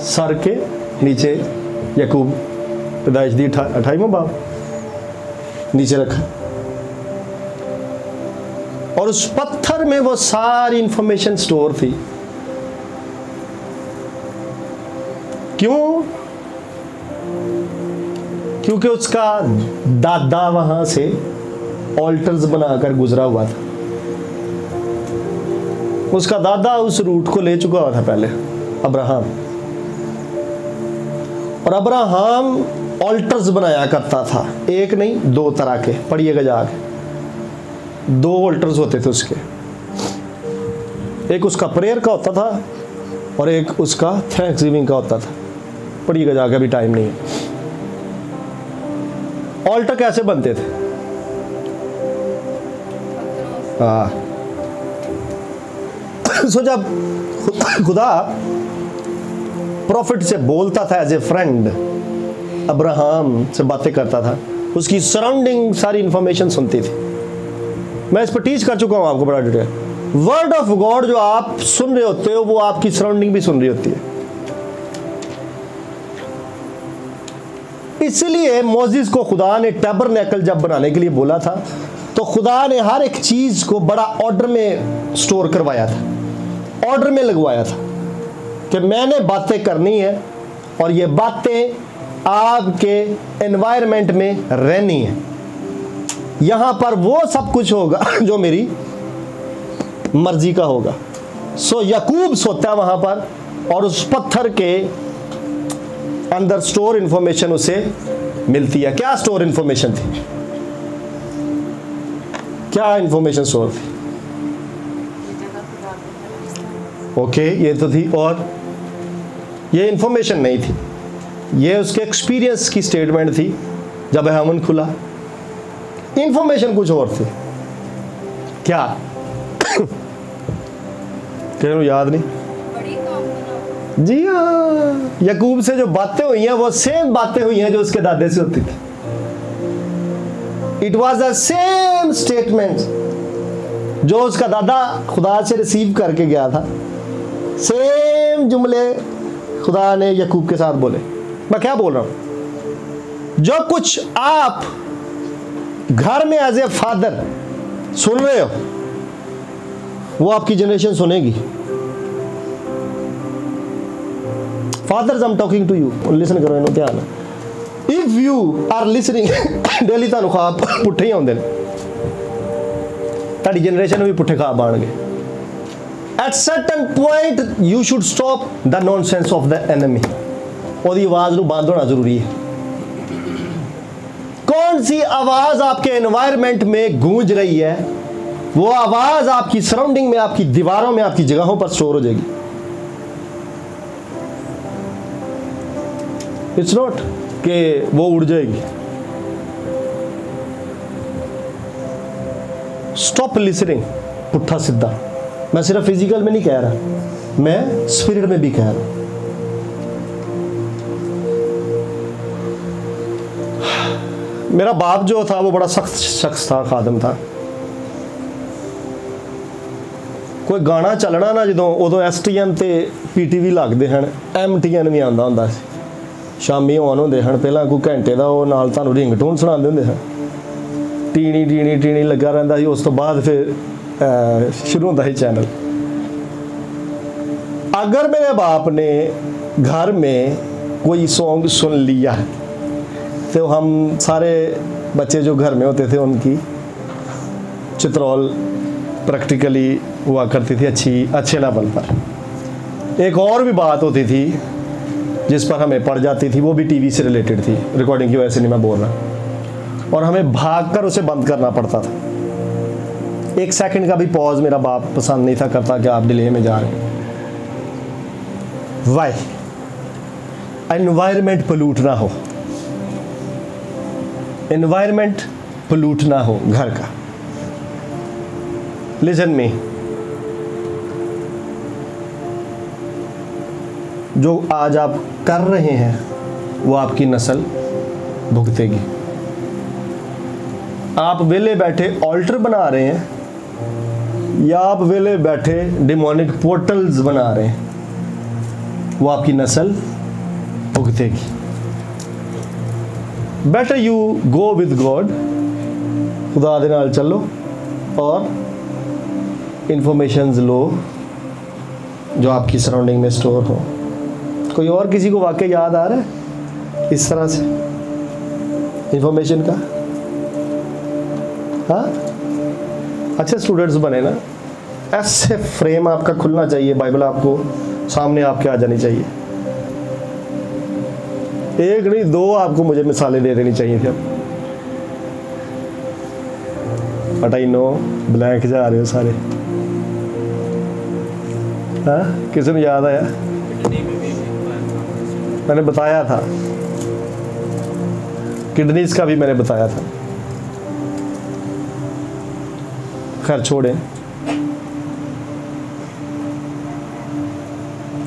सर के नीचे, याकूब पैदाइश दी 28वां बाब, नीचे रखा और उस पत्थर में वो सारी इंफॉर्मेशन स्टोर थी। क्यों? क्योंकि उसका दादा वहां से ऑल्टर्स बनाकर गुजरा हुआ था। उसका दादा उस रूट को ले चुका हुआ था पहले, अब्राहम। और अब्राहम ऑल्टर्स बनाया करता था, एक नहीं 2 तरह के, पढ़िएगा जाके। 2 ऑल्टर्स होते थे उसके, एक उसका प्रेयर का होता था और एक उसका थैंक्सगिविंग का होता था। पढ़िएगा जाके, अभी टाइम नहीं है। ऑल्टर कैसे बनते थे? सो जब खुदा प्रॉफिट से बोलता था एज ए फ्रेंड, अब्राहम से बातें करता था, उसकी सराउंडिंग सारी इंफॉर्मेशन सुनती थी। मैं इस पर टीच कर चुका हूं आपको बड़ा डिटेल। वर्ड ऑफ गॉड जो आप सुन रहे होते हो वो आपकी सराउंडिंग भी सुन रही होती है। इसलिए मोसेस को खुदा ने टैबरनेकल जब बनाने के लिए बोला था तो खुदा ने हर एक चीज को बड़ा ऑर्डर में स्टोर करवाया था, ऑर्डर में लगवाया था कि मैंने बातें करनी है और ये बातें आपके एनवायरनमेंट में रहनी है। यहां पर वो सब कुछ होगा जो मेरी मर्जी का होगा। सो याकूब सोता है वहां पर और उस पत्थर के अंदर स्टोर इंफॉर्मेशन उसे मिलती है। क्या स्टोर इंफॉर्मेशन थी? क्या इंफॉर्मेशन स्टोर थी? ओके, ये तो थी। और ये इंफॉर्मेशन नहीं थी, ये उसके एक्सपीरियंस की स्टेटमेंट थी जब हेवन खुला। इंफॉर्मेशन कुछ और थी। क्या? क्या याद नहीं? जी हाँ, याकूब से जो बातें हुई हैं वो सेम बातें हुई हैं जो उसके दादे से होती थी। It was the same statement जो उसका दादा खुदा से रिसीव करके गया था। सेम जुमले खुदा ने याकूब के साथ बोले। मैं क्या बोल रहा हूं? जो कुछ आप घर में एज ए फादर सुन रहे हो वो आपकी generation सुनेगी। Fathers, I'm talking to you. Listen करो इन्हों ध्यान। If you are listening, daily तानु ख्वाब पुट्ठे ही आउंदे ने। ताड़ी जनरेशन भी पुट्ठे ख्वाब आएंगे। At certain point, you should stop the nonsense of the enemy. ओदी आवाज़ नू बंद होना जरूरी है। कौन सी आवाज़ आपके एनवायरनमेंट में गूंज रही है, वो आवाज़ आपकी सराउंडिंग में, आपकी दीवारों में, आपकी जगहों पर स्टोर हो जाएगी। इट्स नॉट कि वो उड़ जाएगी। स्टॉप लिसनिंग पुट्ठा सीधा। मैं सिर्फ फिजिकल में नहीं कह रहा, मैं स्पिरिट में भी कह रहा हूं। मेरा बाप जो था वो बड़ा सख्त शख्स था, खादम था। कोई गाना चलना ना जो उदों STN ते PTV लगते हैं, MTN भी आंदा हुंदा सी। शामी ऑन होंदे हैं, पहला कोई घंटे का वो नाल तुहानूं रिंगटोन सुणांदे हुंदे हैं, टीनी टीनी टीनी लगा रहिंदा सी। उस तो बाद फिर शुरू होता ही चैनल। अगर मेरे बाप ने घर में कोई सॉन्ग सुन लिया तो हम सारे बच्चे जो घर में होते थे उनकी चित्रौल प्रैक्टिकली हुआ करती थी अच्छे लेवल पर। एक और भी बात होती थी जिस पर हमें पड़ जाती थी, वो भी टीवी से रिलेटेड थी, रिकॉर्डिंग की वजह से नहीं मैं बोल रहा, और हमें भागकर उसे बंद करना पड़ता था। 1 सेकंड का भी पॉज मेरा बाप पसंद नहीं था करता कि आप डिले में जा रहे हैं। वाई? एनवायरमेंट पोल्यूट ना हो, एनवायरमेंट पोल्यूट ना हो घर का। लिसन मी, जो आज आप कर रहे हैं वो आपकी नस्ल भुगतेगी। आप वेले बैठे ऑल्टर बना रहे हैं या आप वेले बैठे डिमोनिक पोर्टल्स बना रहे हैं, वो आपकी नस्ल भुगतेगी। Better you go with God, खुदा दे नाल चलो और इंफॉर्मेशंस लो जो आपकी सराउंडिंग में स्टोर हो। कोई और किसी को वाकई याद आ रहा है इस तरह से इंफॉर्मेशन का? हाँ, अच्छे स्टूडेंट्स बने ना, ऐसे फ्रेम आपका खुलना चाहिए, बाइबल आपको सामने आपके आ जानी चाहिए। 1 नहीं 2 आपको मुझे मिसालें दे देनी चाहिए थी। बट आई नो ब्लैंक जा रहे हो सारे। हाँ, किसी ने याद आया? मैंने बताया था, किडनीज का भी मैंने बताया था। खैर छोड़ें,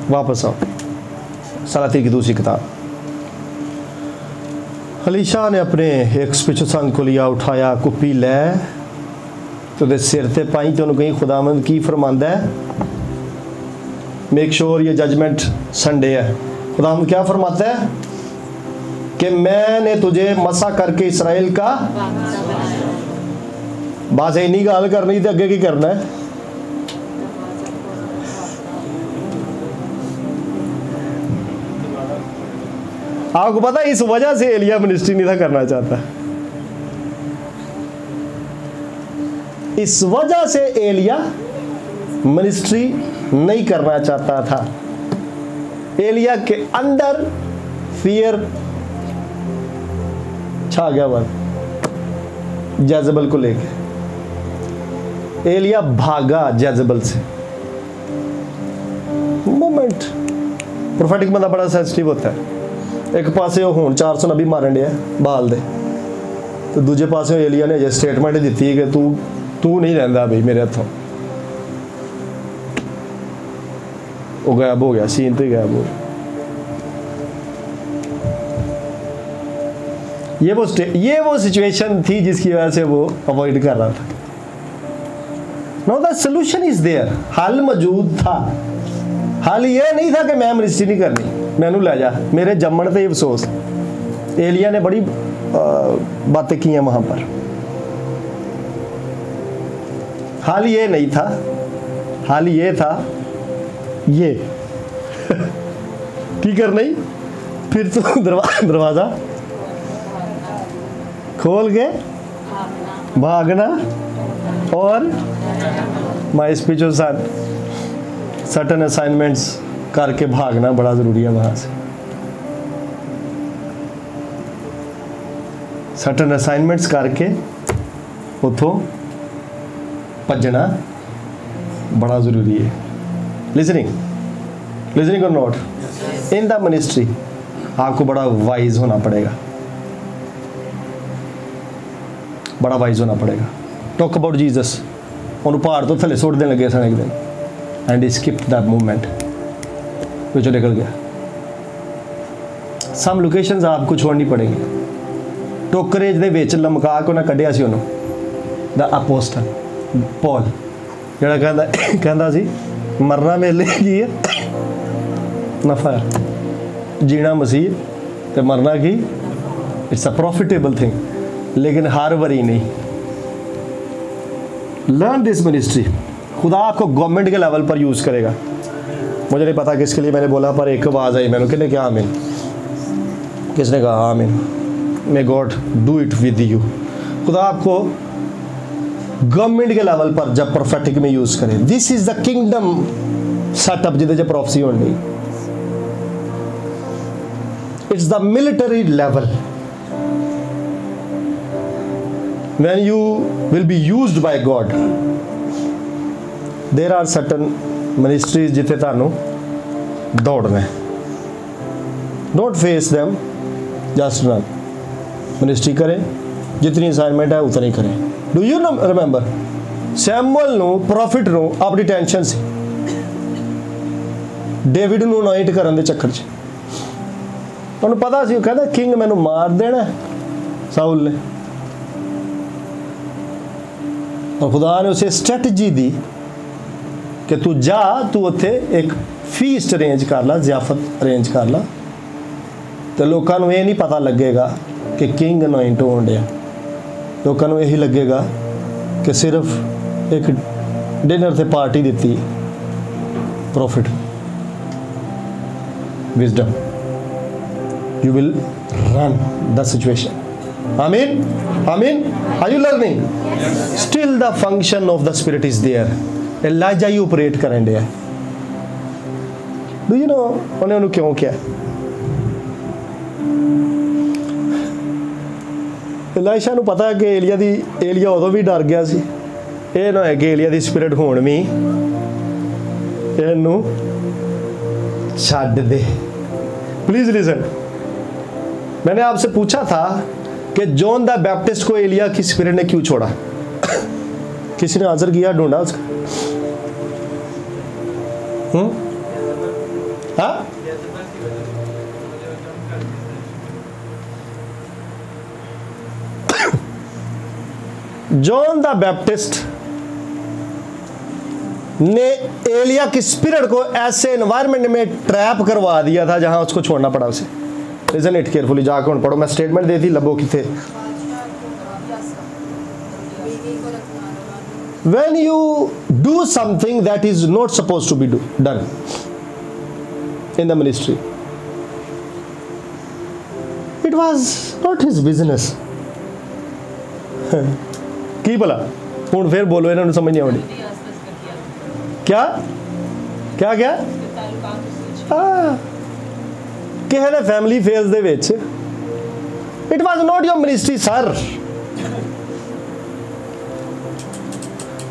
वापस आओ सलाती की दूसरी किताब। अलीशा ने अपने एक पिछू संग को लिया, उठाया, कुप्पी लै तो सिर ते पाई, तो कहीं खुदावंद की फरमांदा है, मेक श्योर ये जजमेंट संडे है। खुदावंद क्या फरमाता है कि मैंने तुझे मसा करके इसराइल का, बस इन्नी गल करनी तो अगे की करना है। आपको पता है इस वजह से एलिया मिनिस्ट्री नहीं था करना चाहता, इस वजह से एलिया मिनिस्ट्री नहीं करना चाहता था। एलिया के अंदर फियर छा गया हुआ जेजबल को लेके। एलिया भागा जेजबल से। मोमेंट प्रोफेटिक बंदा बड़ा सेंसिटिव होता है। एक पासे हूँ 400 नबी मारन दिया बाल दे, तो दूजे पासे एलिया ने अजे स्टेटमेंट दी है कि तू नहीं रहा भाई मेरे हथों। वो गायब हो गया, सीन तो ही गायब हो गया। ये वो सिचुएशन थी जिसकी वजह से वो अवॉइड कर रहा था। No, the solution is there, हल मौजूद था। हल ये नहीं था कि मैं मिनिस्ट्री नहीं करनी, मैनू ले जा, मेरे जम्मन ते अफसोस। एलिया ने बड़ी बातें की हैं वहां पर। हाल ये नहीं था, हाल ये था ये की करना ही, फिर तो दरवाजा खोल के भागना और my spiritual son certain assignments करके भागना बड़ा ज़रूरी है। वहाँ से सर्टन असाइनमेंट्स करके उतों भजना बड़ा ज़रूरी है। लिसनिंग और नोट इन द मिनिस्ट्री आपको बड़ा वाइज होना पड़ेगा, बड़ा वाइज होना पड़ेगा। टॉक अबाउट जीसस, उन्होंने पहाड़ तो थले सुट देने लगे सन एक दिन, and he skipped that movement, जो निकल गया। सम लोकेशंस आपको छोड़नी पड़ेगी। टोकरेज दे विच लमका के उन्हें कढ़िया सी उन्होंने द अपोस्टल पॉल, जिहड़ा कहंदा सी मरना मेरे लिए की है नफा है, जीना मसीह ते मरना की इट्स अ प्रॉफिटेबल थिंग। लेकिन हर बारी नहीं, लर्न दिस मिनिस्ट्री। खुदा आपको गवर्नमेंट के लेवल पर यूज़ करेगा। मुझे नहीं पता किसके लिए मैंने बोला, पर एक आवाज़ आई मैंने, किसने कहा आमीन, किसने कहा आमीन। May God do it with you. खुदा आपको गवर्नमेंट के लेवल पर जब प्रोफेटिक में यूज़ करें। This is the kingdom setup जिहदे प्रोफेसी होनी। It's the military level when you will be used by God. There are certain ministries जिथे तानू दौड़ना है। Don't face them, just run. Ministry करें, जितनी असाइनमेंट है उतनी करें। Do you remember सैमुअल नू प्रॉफिट नू अपनी टेंशन सी डेविड नू अनॉइंट करन दे चक्कर च उन्हें पता सी, कहता किंग मैनू मार देना साउल ने, और खुदा ने उसे स्ट्रैटेजी दी कि तू जा, तू उत्थे एक फीस्ट अरेंज कर ला, ज़ियाफत अरेंज कर ला, तो लोगों को ये नहीं पता लगेगा कि किंग अनॉइंट होण डिया। लोगों को यही लगेगा कि सिर्फ एक डिनर से पार्टी दी profit. Wisdom, you will run the situation. आमीन, आमीन। Are you learning? Still the function of the spirit is there. Elijah ही ऑपरेट करन दिया। Do you know उन्हें क्यों किया? एलाइशा नू पता कि एलिया उदों भी डर गया सी। ये ना है कि एलिया दी स्पिरिट होण भी इनू छड्ड दे। प्लीज लिसन, मैंने आपसे पूछा था कि जॉन द बैप्टिस्ट को एलिया की स्पिरिट ने क्यों छोड़ा? किसी ने आंसर किया? ढूंढा उसका? हाँ? जॉन द बैप्टिस्ट ने एलिया की स्पिरिट को ऐसे एनवायरनमेंट में ट्रैप करवा दिया था जहां उसको छोड़ना पड़ा उसे। लिसन इट केयरफुली, जाकर पढ़ो। मैं स्टेटमेंट दे दी, लबो किथे। When you do something that is not supposed to be done in the ministry, it was not his business. की भला हुण फिर बोलो, इन्होंने समझ नहीं आनी। क्या क्या क्या? किसी ने फैमिली फेज दे विच it was not your ministry sir.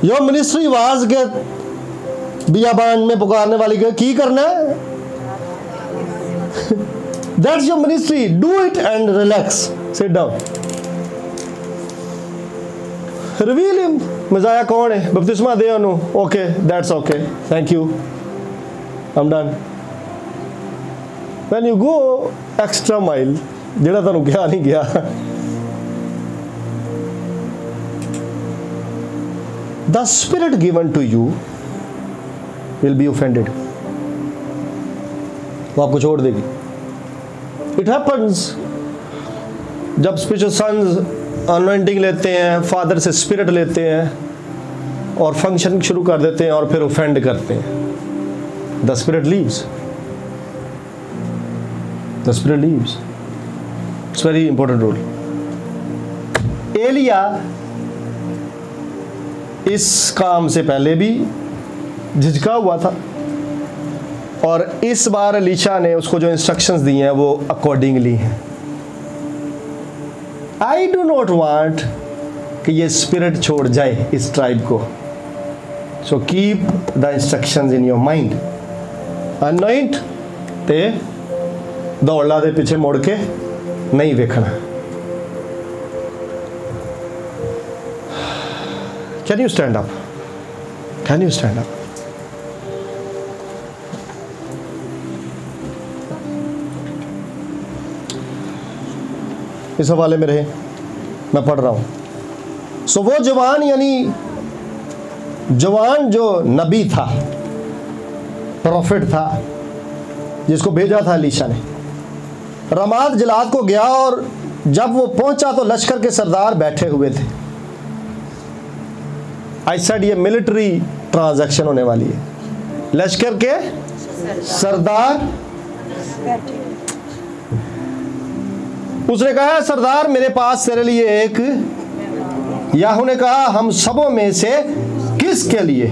Your ministry was के बियाबान में पुकारने वाली के की करना है? That's your ministry. Do it and relax, sit down. Reveal him. मजाया कौन है? बपतिस्मा दे उन्होंने। Okay, that's okay, thank you, I am done. When you go extra mile, जेड़ा तुहानू कहा नहीं गया, the spirit given to you will be offended. वो आपको छोड़ देगी। It happens जब spiritual sons anointing लेते हैं, फादर से स्पिरिट लेते हैं और फंक्शन शुरू कर देते हैं और फिर ऑफेंड करते हैं। The spirit leaves. The spirit leaves. It's very important rule. Elia इस काम से पहले भी झिझका हुआ था और इस बार एलीशा ने उसको जो इंस्ट्रक्शंस दी हैं वो अकॉर्डिंगली हैं। आई डू नॉट वांट कि ये स्पिरिट छोड़ जाए इस ट्राइब को। So keep the instructions in your mind. Anoint ते दौड़ा दे पीछे मुड़ के नहीं देखना। Can you stand up? Can you stand up? इस हवाले में रहे, मैं पढ़ रहा हूं। सो वो जवान, यानी जवान जो नबी था, प्रॉफिट था, जिसको भेजा था एलीशा ने, रमात जलाद को गया और जब वो पहुंचा तो लश्कर के सरदार बैठे हुए थे। आई सेड ये मिलिट्री ट्रांजैक्शन होने वाली है। लश्कर के सरदार, उसने कहा सरदार मेरे पास तेरे लिए एक, याहू ने कहा हम सबों में से किसके लिए?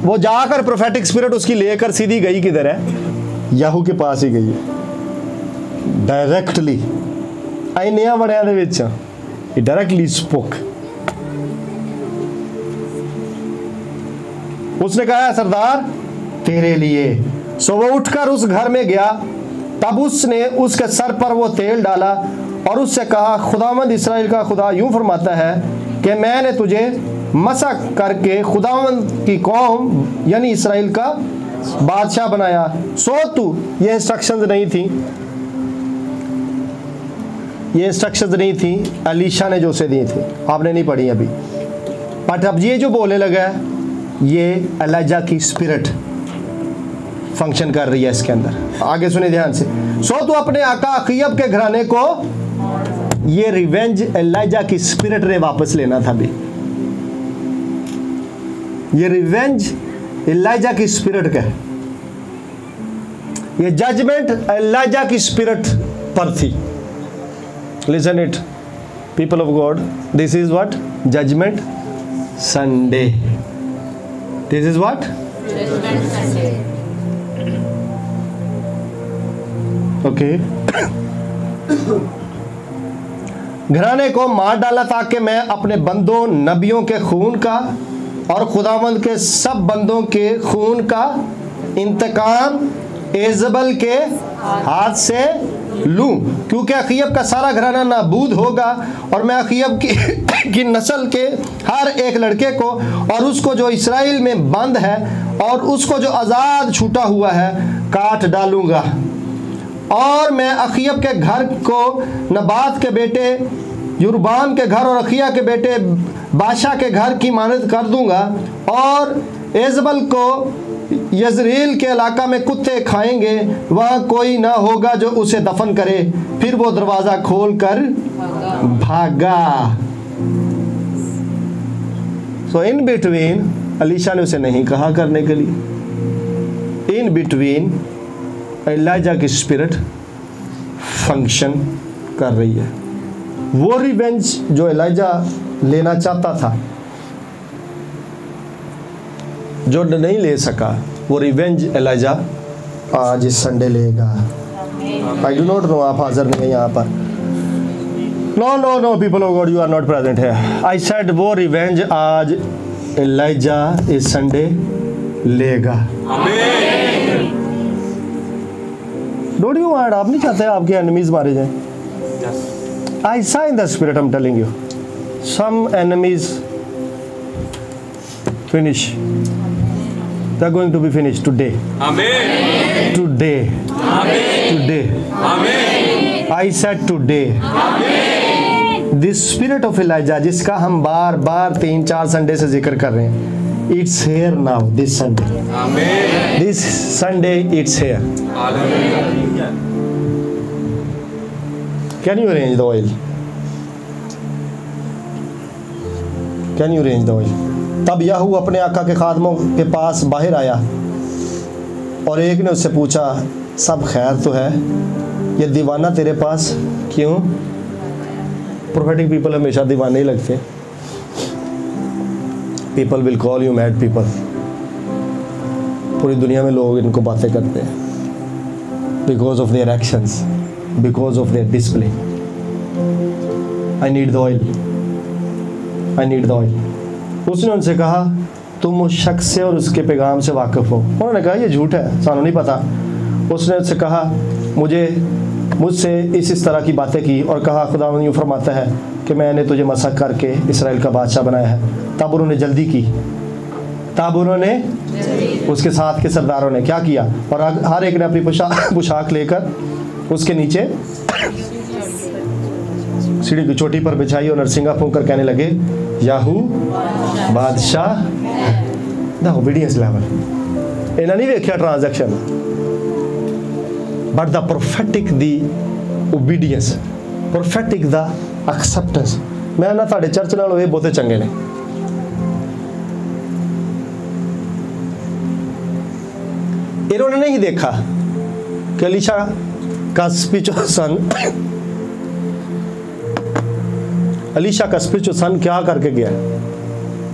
वो जाकर प्रोफेटिक स्पिरिट उसकी लेकर सीधी गई किधर है? याहू के पास ही गई है डायरेक्टली। आई नया बड़िया दे विच ही डायरेक्टली स्पोक। उसने कहा सरदार तेरे लिए। सो वो उठकर उस घर में गया। तब उसने उसके सर पर वो तेल डाला और उससे कहा खुदावंद इस्राएल का खुदा यूं फरमाता है कि मैंने तुझे मसा करके खुदावंद की कौम यानी इस्राएल का बादशाह बनाया। सो तू, ये इंस्ट्रक्शंस नहीं थी, अलीशा ने जो उसे दी थी, आपने नहीं पढ़ी अभी। बट अब ये जो बोलने लगा है, ये एलिजा की स्पिरिट फंक्शन कर रही है इसके अंदर। आगे सुने ध्यान से। सो तू अपने आका अखीयब के घराने को, ये रिवेंज एलिजा की स्पिरिट ने वापस लेना था भी। ये रिवेंज एलिजा की स्पिरिट का है। ये जजमेंट एलिजा की स्पिरिट पर थी। Listen it people of God, this is what? Judgment Sunday. This is what? Judgment Sunday. Okay. घराने को मार डाला ताकि मैं अपने बंदों नबियों के खून का और खुदावंद के सब बंदों के खून का इंतकाम एजबल के हाथ से लूं, क्योंकि अखीयब का सारा घराना नाबूद होगा और मैं अखीयब की नस्ल के हर एक लड़के को और उसको जो इस्राएल में बंद है और उसको जो आज़ाद छूटा हुआ है काट डालूंगा। और मैं अखीयब के घर को नबात के बेटे युरबाम के घर और अखिया के बेटे बादशाह के घर की मानद कर दूंगा और एजबल को यजरेल के इलाका में कुत्ते खाएंगे, वहाँ कोई ना होगा जो उसे दफन करे। फिर वो दरवाज़ा खोल कर भागा। सो इन बिटवीन, अलीशा ने उसे नहीं कहा करने के लिए, इन बिटवीन एलिजा की स्पिरिट फंक्शन कर रही है। वो रिवेंज जो एलिजा लेना चाहता था, जो नहीं ले सका, वो रिवेंज एलिजा आज इस संडे लेगा। आई डू नॉट नो, आप हाजिर नहीं है यहाँ पर। No people of God, you are not present है। आई सेड वो रिवेंज आज एलिजा इस संडे लेगा। डोंट यू वांट, आप नहीं चाहते आपके एनिमीज मारे जाएं? I saw in the spirit, I am telling you, some enemies finish. They are going to be finished today. Amen. Today. Amen. Today. Amen. I said today. Amen. This spirit of Elijah, जिसका हम बार बार 3-4 संडे से जिक्र कर रहे हैं, it's here now this Sunday. Amen. This Sunday it's here. Hallelujah. Can you arrange the oil? Can you arrange the oil? तब याहू अपने आका के खादमों के पास बाहर आया और एक ने उससे पूछा, सब खैर तो है? ये दीवाना तेरे पास क्यों? प्रोफेटिक पीपल हमेशा दीवाने ही लगते। People will call you mad people. पूरी दुनिया में लोग इनको बातें करते हैं because of their actions, because of their display. I need the oil, I need the oil. उसने उनसे कहा, तुम उस शख्स से और उसके पैगाम से वाकिफ़ हो? उन्होंने कहा, ये झूठ है, सानू नहीं पता। उसने उससे कहा, मुझसे इस तरह की बातें की और कहा, खुदावंद यूँ फरमाता है कि मैंने तुझे मसक करके इस्राएल का बादशाह बनाया है। तब उन्होंने जल्दी की, तब उन्होंने उसके साथ के सरदारों ने क्या किया, और हर एक ने अपनी पोशाक लेकर उसके नीचे सीढ़ी की चोटी पर बिछाई और नरसिंगा फूंक कर कहने लगे, याहू बादशाह। द ओबीडियंस लेवल इन्हें नहीं देखा transaction, but the prophetic the obedience, prophetic the acceptance. मैं ना तुहाडे चर्च नाल होए बहुते चंगे ने, इन्होंने नहीं देखा कि एलीशा का स्पिरिचुअल सन क्या करके गया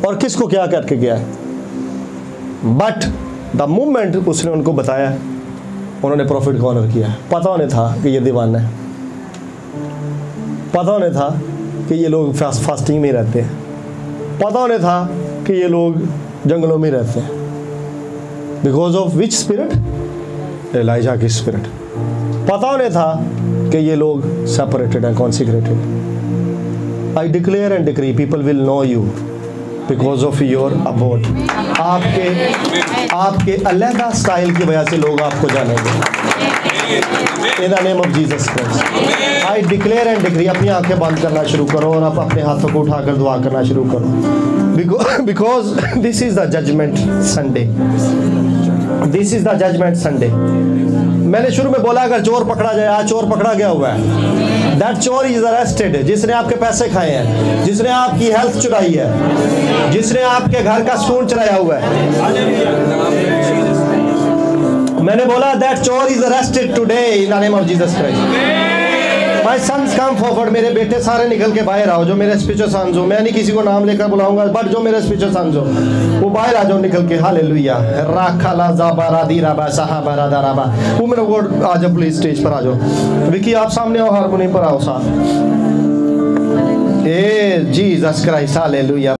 और किसको क्या करके गया। बट द मोमेंट उसने उनको बताया, उन्होंने प्रॉफिट को ऑनर किया। पता उन्हें था कि ये दीवाना है, पता उन्हें था कि ये लोग फास्टिंग में रहते हैं, पता उन्हें था कि ये लोग जंगलों में रहते हैं। Because of which spirit? Elijah की स्पिरिट। पता उन्हें था कि ये लोग separated and consecrated. I declare and decree people will know you because of your aboard. आपके अलहदा स्टाइल की वजह से लोग आपको जानेंगे। In the name of Jesus Christ I declare and decree. अपनी आंखें बंद करना शुरू करो और आप अपने हाथों को उठाकर दुआ करना शुरू करो। Because this is the judgement Sunday. This is the judgement Sunday. मैंने शुरू में बोला अगर चोर पकड़ा जाए, आज चोर पकड़ा गया हुआ है। दैट चोर इज अरेस्टेड। जिसने आपके पैसे खाए हैं, जिसने आपकी हेल्थ चुराई है, जिसने आपके घर का सुकून चुराया हुआ है, मैंने बोला दैट चोर is arrested today in the name of Jesus Christ. My sons come forward. मेरे बेटे सारे निकल के बाहर आओ, जो मेरे स्पिरिचुअल सन्स हो। मैं नहीं किसी को नाम लेकर बुलाऊंगा, बट जो मेरे स्पिरिचुअल सन्स हो वो बाहर आ जाओ निकल के। हालेलुया। राखाला ज़ाबारा दीराबा सहाबारा दाराबा। वुमेन ऑफ गॉड आ जाओ प्लीज, स्टेज पर आ जाओ। विकी आप सामने आओ, हारमोनियम पर आओ साथ। ए जीसस क्राइस्ट हालेलुया।